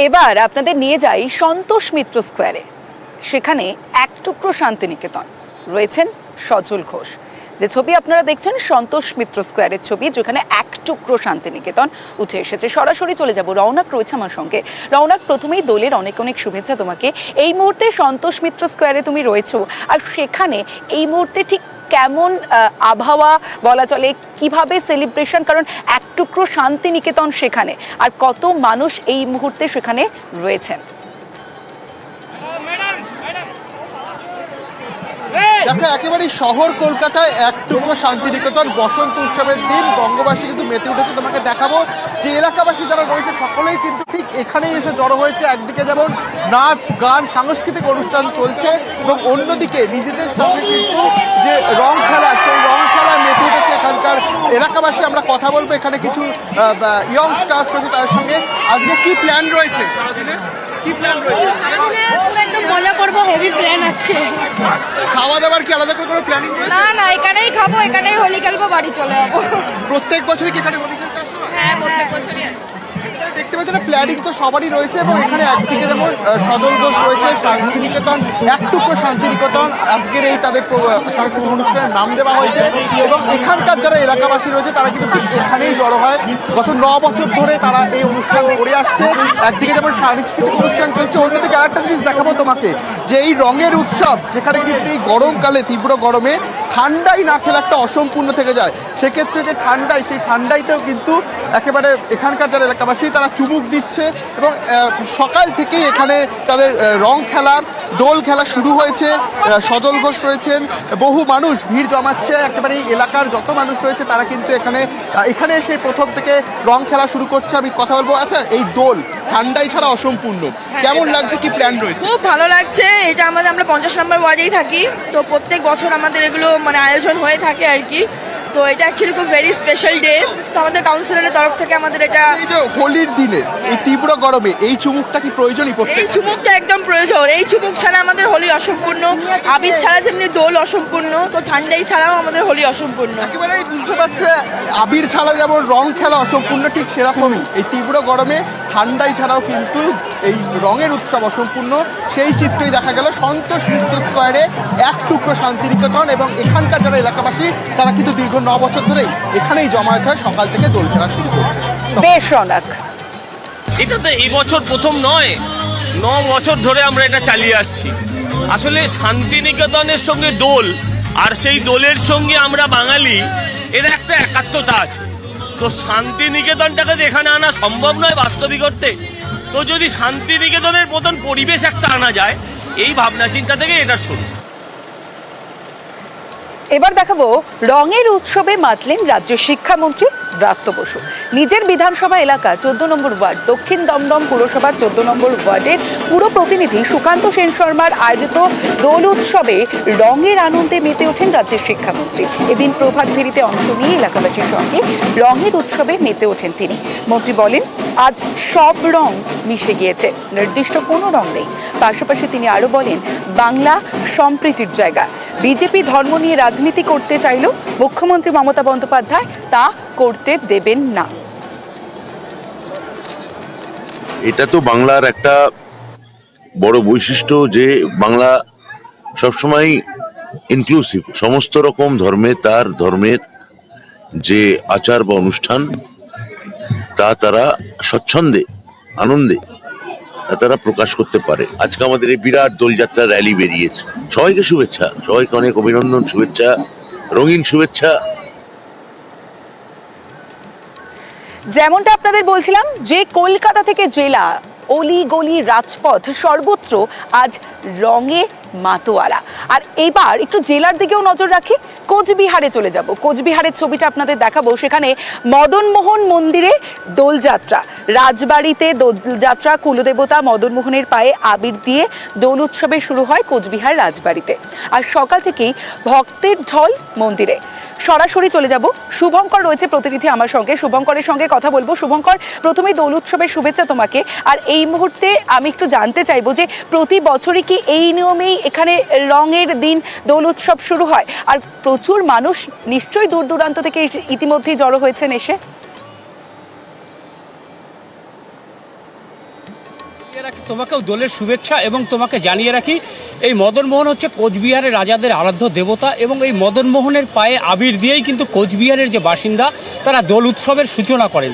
এবার আপনাদের নিয়ে যাই সন্তোষ মিত্র স্কোয়ারে। সেখানে এক টুকরো শান্তিনিকেতন, রয়েছেন সজল ঘোষ। যে ছবি আপনারা দেখছেন সন্তোষ মিত্র স্কোয়ারের ছবি, যেখানে এক টুকরো শান্তিনিকেতন উঠে এসেছে। সরাসরি চলে যাব, রওনাক রয়েছে আমার সঙ্গে। রওনাক, প্রথমেই দোলের অনেক অনেক শুভেচ্ছা তোমাকে। এই মুহূর্তে সন্তোষ মিত্র স্কোয়ারে তুমি রয়েছো, আর সেখানে এই মুহূর্তে ঠিক কেমন আবহাওয়া বলা চলে, কিভাবে সেলিব্রেশন, কারণ এক টুকরো শান্তিনিকেতন সেখানে, আর কত মানুষ এই মুহূর্তে সেখানে রয়েছেন? দেখো, একেবারে শহর কলকাতায় এক টুকরো শান্তিনিকেতন বসন্ত উৎসবের দিন বঙ্গবাসী কিন্তু মেতে উঠেছে। তোমাকে দেখাবো যে এলাকাবাসী যারা রয়েছে সকলেই কিন্তু ঠিক এখানেই এসে জড়ো হয়েছে। একদিকে যেমন নাচ গান সাংস্কৃতিক অনুষ্ঠান চলছে, এবং অন্যদিকে নিজেদের সঙ্গে কিন্তু যে রং খেলা, সেই রং খেলায় মেতে উঠেছে এখানকার এলাকাবাসী। আমরা কথা বলবো এখানে কিছু ইয়ং স্টার্স রয়েছে তাদের সঙ্গে। আজকে কি প্ল্যান রয়েছে সারাদিনে? কি প্ল্যান রয়েছে? একদম মজা করবো, হেভি প্ল্যান আছে। খাওয়া দাওয়ার কি আলাদা করে কোনো প্ল্যানিং রয়েছে? না না, এখানেই খাবো, এখানেই হোলি খেলবো, বাড়ি চলে যাবো। প্রত্যেক বছরই কি এখানে হোলি খেলতে আসো? হ্যাঁ, প্রত্যেক বছরই আসি। দেখতে পাচ্ছেন প্ল্যানিং তো সবারই রয়েছে, এবং এখানে একদিকে যেমন সজল ঘোষ রয়েছে, শান্তিনিকেতন এক টুকরো শান্তিনিকেতন আজকের এই তাদের সাংস্কৃতিক অনুষ্ঠানের নাম দেওয়া হয়েছে। এবং এখানকার যারা এলাকাবাসী রয়েছে তারা কিন্তু ঠিক এখানেই জড়ো হয়। গত 9 বছর ধরে তারা এই অনুষ্ঠান করে আসছে। একদিকে যেমন সাংস্কৃতিক অনুষ্ঠান চলছে, অন্যদিকে আরেকটা জিনিস দেখাবো তোমাকে, যে এই রঙের উৎসব যেখানে কিন্তু এই গরমকালে, তীব্র গরমে ঠান্ডাই না খেলে একটা অসম্পূর্ণ থেকে যায়। সেক্ষেত্রে যে ঠান্ডাই, সেই ঠান্ডাইতেও কিন্তু একেবারে এখানকার যারা এলাকাবাসী তারা চুমুক দিচ্ছে। এবং সকাল থেকেই এখানে তাদের রং খেলা, দোল খেলা শুরু হয়েছে। সজল ঘোষ রয়েছেন, বহু মানুষ ভিড় জমাচ্ছে। একেবারে এই এলাকার যত মানুষ রয়েছে তারা কিন্তু এখানে এসে প্রথম থেকে রং খেলা শুরু করছে। আমি কথা বলবো, আচ্ছা এই দোল ঠান্ডাই ছাড়া অসম্পূর্ণ, কেমন লাগছে, কি প্ল্যান রয়েছে? খুব ভালো লাগছে। এটা আমরা 50 নম্বর ওয়ার্ডেই থাকি, তো প্রত্যেক বছর আমাদের এগুলো আয়োজন হয়ে থাকে আর কি। তো এটা অ্যাকচুয়ালি খুব ভেরি স্পেশাল ডে। তো আমাদের কাউন্সিলরের তরফ থেকে আমাদের এটা, এই যে হোলির দিনে এই তীব্র গরমে এই চুমুকটা কি প্রয়োজনই? এই চুমুকটা একদম প্রয়োজন। এই চুমুক ছাড়া আমাদের হোলি অসম্পূর্ণ। আবির ছাড়া যেমনি দোল অসম্পূর্ণ, তো ঠান্ডাই ছাড়াও আমাদের হোলি অসম্পূর্ণ। একেবারেই বুঝতে পারছে, আবির ছাড়া যেমন রং খেলা অসম্পূর্ণ, ঠিক সেরকমই এই তীব্র গরমে ঠান্ডাই ছাড়াও কিন্তু এই রঙের উৎসব অসম্পূর্ণ। সেই চিত্রই দেখা গেল সন্তোষ মিত্র স্কোয়ারে এক টুকরো শান্তিনিকেতন। এবং এখানকার যারা এলাকাবাসী তারা কিন্তু দীর্ঘ 9 বছর ধরেই এখানেই জমায়েত হয়, সকাল থেকে দোল খেলা শুরু করছে। বেশ রওনাক, এটা তো এই বছর প্রথম নয়, 9 বছর ধরে আমরা এটা চালিয়ে আসছি। আসলে শান্তিনিকেতনের সঙ্গে দোল, আর সেই দোলের সঙ্গে আমরা বাঙালি, এর একটা একাত্মতা আছে। তো শান্তিনিকেতনটাকে এখানে আনা সম্ভব নয় বাস্তবিক অর্থে। তো যদি শান্তিনিকেতনের মতন পরিবেশ একটা আনা যায়, এই ভাবনা চিন্তা থেকে এটা শুরু। এবার দেখাবো রঙের উৎসবে মাতলেন রাজ্য শিক্ষামন্ত্রী ব্রাত্য বসু। নিজের বিধানসভা এলাকা 14 নম্বর ওয়ার্ড দক্ষিণ দমদম পুরসভার 14 নম্বর ওয়ার্ডের পুরো প্রতিনিধি সুকান্ত সেন শর্মার আয়োজিত দোল উৎসবে রঙের আনন্দে মেতে ওঠেন রাজ্যের শিক্ষামন্ত্রী। এদিন প্রভাত ফেরিতে অংশ নিয়ে এলাকাবাসীর সঙ্গে রঙের উৎসবে মেতে ওঠেন তিনি। মন্ত্রী বলেন, আজ সব রং মিশে গিয়েছে, নির্দিষ্ট কোনো রং নেই। পাশাপাশি তিনি আরো বলেন, বাংলা সম্প্রীতির জায়গা। বিজেপি ধর্ম নিয়ে রাজনীতি করতে চাইলেও মুখ্যমন্ত্রী মমতা বন্দ্যোপাধ্যায় তা করতে দেবেন না। এটা তো বাংলার একটা বড় বৈশিষ্ট্য যে বাংলা সবসময় ইনক্লুসিভ, সমস্ত রকম ধর্মে তার ধর্মের যে আচার বা অনুষ্ঠান তা তারা স্বচ্ছন্দে আনন্দে তারা প্রকাশ করতে পারে। আজকে আমাদের এই বিরাট দোলযাত্রা র্যালি বেরিয়েছে। সবাইকে শুভেচ্ছা, সবাইকে অনেক অভিনন্দন, শুভেচ্ছা, রঙিন শুভেচ্ছা। যেমনটা আপনাদের বলছিলাম যে কলকাতা থেকে জেলা, অলি গলি রাজপথ সর্বত্র আজ রঙে মাতোয়ারা। আর এবার একটু জেলার দিকেও নজর রাখি, কোচবিহারে চলে যাব। কোচবিহারের ছবিটা আপনাদের দেখাবো। সেখানে মদনমোহন মন্দিরে দোলযাত্রা, রাজবাড়িতে দোলযাত্রা, কুলদেবতা মদনমোহনের পায়ে আবির দিয়ে দোল উৎসবে শুরু হয় কোচবিহার রাজবাড়িতে। আর সকাল থেকেই ভক্তের ঢল মন্দিরে। সরাসরি চলে যাব, শুভঙ্কর রয়েছে প্রতিনিধি আমার সঙ্গে, শুভঙ্করের সঙ্গে কথা বলবো। শুভঙ্কর, প্রথমেই দোল উৎসবের শুভেচ্ছা তোমাকে। আর এই মুহূর্তে আমি একটু জানতে চাইবো যে প্রতি বছরই কি এই নিয়মেই এখানে রঙের দিন দোল উৎসব শুরু হয়? আর প্রচুর মানুষ নিশ্চয়ই দূর দূরান্ত থেকে ইতিমধ্যেই জড়ো হয়েছেন এসে। তোমাকেও দোলের শুভেচ্ছা এবং তোমাকে জানিয়ে রাখি এই মদনমোহন হচ্ছে কোচবিহারের রাজাদের আরাধ্য দেবতা এবং এই মদনমোহনের পায়ে আবির দিয়েই কিন্তু কোচবিহারের যে বাসিন্দা তারা দোল উৎসবের সূচনা করেন।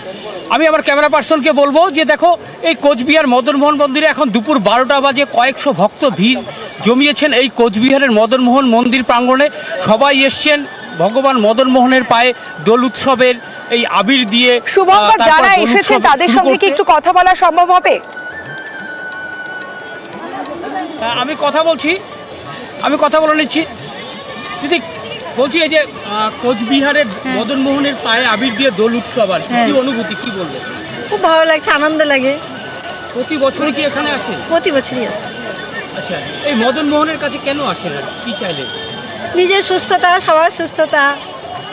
আমি আমার ক্যামেরা পার্সনকে বলবো যে দেখো এই কোচবিহার মদনমোহন মন্দিরে এখন দুপুর 12টা বাজে কয়েকশো ভক্ত ভিড় জমিয়েছেন এই কোচবিহারের মদনমোহন মন্দির প্রাঙ্গণে। সবাই এসছেন ভগবান মদনমোহনের পায়ে দোল উৎসবের এই আবির দিয়ে। শুভঙ্কর, তারপর যারা দোল এসেছেন উৎসব তাদের শুরু সঙ্গে কি করতে। একটু কথা বলা সম্ভব হবে? আমি কথা বলে নিচ্ছি দিদি। বলছি এই যে কোচবিহারের মদনমোহনের পায়ে আবির দিয়ে দোল উৎসব আর কি অনুভূতি, কি বলবো? খুব ভালো লাগছে, আনন্দ লাগে। প্রতি বছরই কি এখানে আসেন? প্রতি বছরই আসে। আচ্ছা, এই মদনমোহনের কাছে কেন আসেন আর কি চাইলেন? নিজের সুস্থতা, সবার সুস্থতা,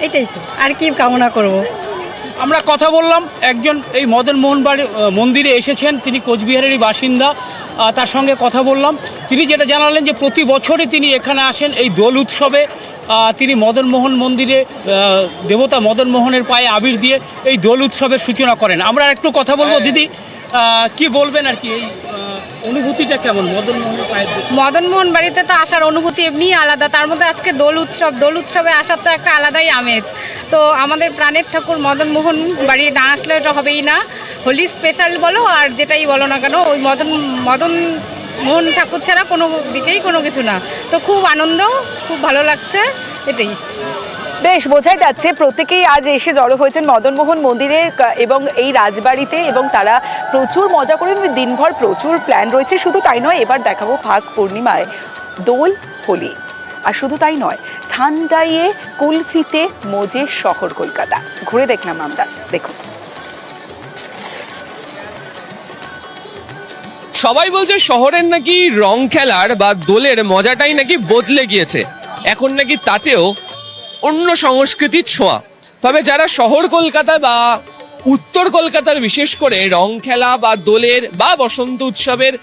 এটাই তো, আর কি কামনা করব। আমরা কথা বললাম একজন এই মদনমোহন মন্দিরে এসেছেন, তিনি কোচবিহারেরই বাসিন্দা। তার সঙ্গে কথা বললাম, তিনি যেটা জানালেন যে প্রতি বছরই তিনি এখানে আসেন এই দোল উৎসবে। তিনি মদনমোহন মন্দিরে দেবতা মদনমোহনের পায়ে আবির দিয়ে এই দোল উৎসবের সূচনা করেন। আমরা একটু কথা বলবো দিদি, কি বলবেন আর কি, এই অনুভূতিটা কেমন মদনমোহনের পায়ে? মদনমোহন বাড়িতে তো আসার অনুভূতি এমনিই আলাদা, তার মধ্যে আজকে দোল উৎসবে আসার তো একটা আলাদাই আমেজ। তো আমাদের প্রাণের ঠাকুর মদনমোহন বাড়ি না আসলে এটা হবেই না। হোলি স্পেশাল বলো আর যেটাই বলো না কেন, ওই মদনমোহন ঠাকুর ছাড়া কোনো দিকেই কোনো কিছু না। তো খুব আনন্দ, খুব ভালো লাগছে, এটাই। বেশ বোঝাই যাচ্ছে প্রত্যেকেই আজ এসে জড়ো হয়েছেন মদনমোহন মন্দিরে এবং এই রাজবাড়িতে, এবং তারা প্রচুর মজা করেন। দিনভর প্রচুর প্ল্যান রয়েছে। শুধু তাই নয়, এবার দেখাবো ফাগ পূর্ণিমায় দোল হোলি। আর শুধু তাই নয়, ঠান্ডাইয়ে কুলফিতে মজে শহর কলকাতা। ঘুরে দেখলাম আমরা, দেখুন। সবাই বলছে শহরের নাকি রং খেলার বা দোলের মজাটাই নাকি বদলে গিয়েছে, এখন নাকি তাতেও অন্য সংস্কৃতির ছোঁয়া। তবে যারা শহর কলকাতা বা উত্তর কলকাতার বিশেষ করে রং খেলা বা দোলের বা বসন্ত উৎসবের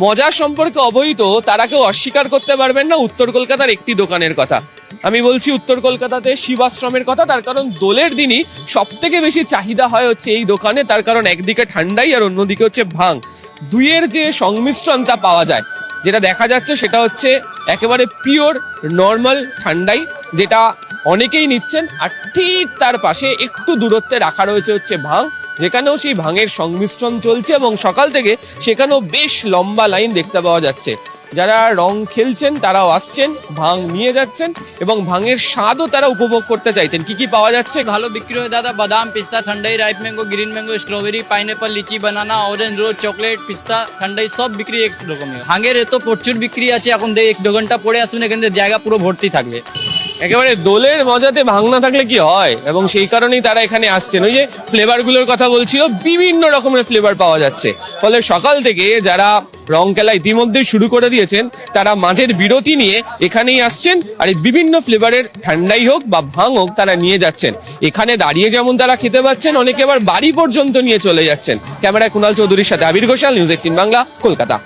মজা সম্পর্কে অবহিত, তারা কেউ অস্বীকার করতে পারবেন না উত্তর কলকাতার একটি দোকানের কথা। আমি বলছি উত্তর কলকাতাতে শিবাশ্রমের কথা। তার কারণ দোলের দিনই সব থেকে বেশি চাহিদা হয় হচ্ছে এই দোকানে। তার কারণ একদিকে ঠান্ডাই আর অন্যদিকে হচ্ছে ভাং, দুইয়ের যে সংমিশ্রণ তা পাওয়া যায়। যেটা দেখা যাচ্ছে সেটা হচ্ছে একেবারে পিওর নর্মাল ঠান্ডাই, যেটা অনেকেই নিচ্ছেন। আর ঠিক তার পাশে একটু দূরত্বে রাখা রয়েছে হচ্ছে ভাং, যেখানেও সেই ভাঙের সংমিশ্রণ চলছে এবং সকাল থেকে সেখানেও বেশ লম্বা লাইন দেখতে পাওয়া যাচ্ছে। যারা রং খেলছেন তারাও আসছেন, ভাং নিয়ে যাচ্ছেন এবং ভাঙের স্বাদও তারা উপভোগ করতে চাইছেন। কি কি পাওয়া যাচ্ছে? ভালো বিক্রি হয় দাদা, বাদাম, পিস্তা, thandai, ripe mango, green mango, strawberry, pineapple, lychee, banana, orange, rose, chocolate, পিস্তা, ঠান্ডাই সব বিক্রি এক রকমের। ভাঙের এত প্রচুর বিক্রি আছে, এখন 1-2 ঘন্টা পরে আসুন, এখানে জায়গা পুরো ভর্তি থাকবে। একেবারে দোলের মজাতে ভাং না থাকলে কি হয়, এবং সেই কারণেই তারা এখানে আসছেন। ওই যে ফ্লেভার গুলোর কথা বলছিল, বিভিন্ন রকমের ফ্লেভার পাওয়া যাচ্ছে। ফলে সকাল থেকে যারা রং খেলা ইতিমধ্যে শুরু করে দিয়েছেন, তারা মাঝের বিরতি নিয়ে এখানেই আসছেন আর এই বিভিন্ন ফ্লেভারের ঠান্ডাই হোক বা ভাং হোক তারা নিয়ে যাচ্ছেন। এখানে দাঁড়িয়ে যেমন তারা খেতে পাচ্ছেন, অনেকে আবার বাড়ি পর্যন্ত নিয়ে চলে যাচ্ছেন। ক্যামেরায় কুণাল চৌধুরীর সাথে আবির ঘোষাল, নিউজ 18 বাংলা, কলকাতা।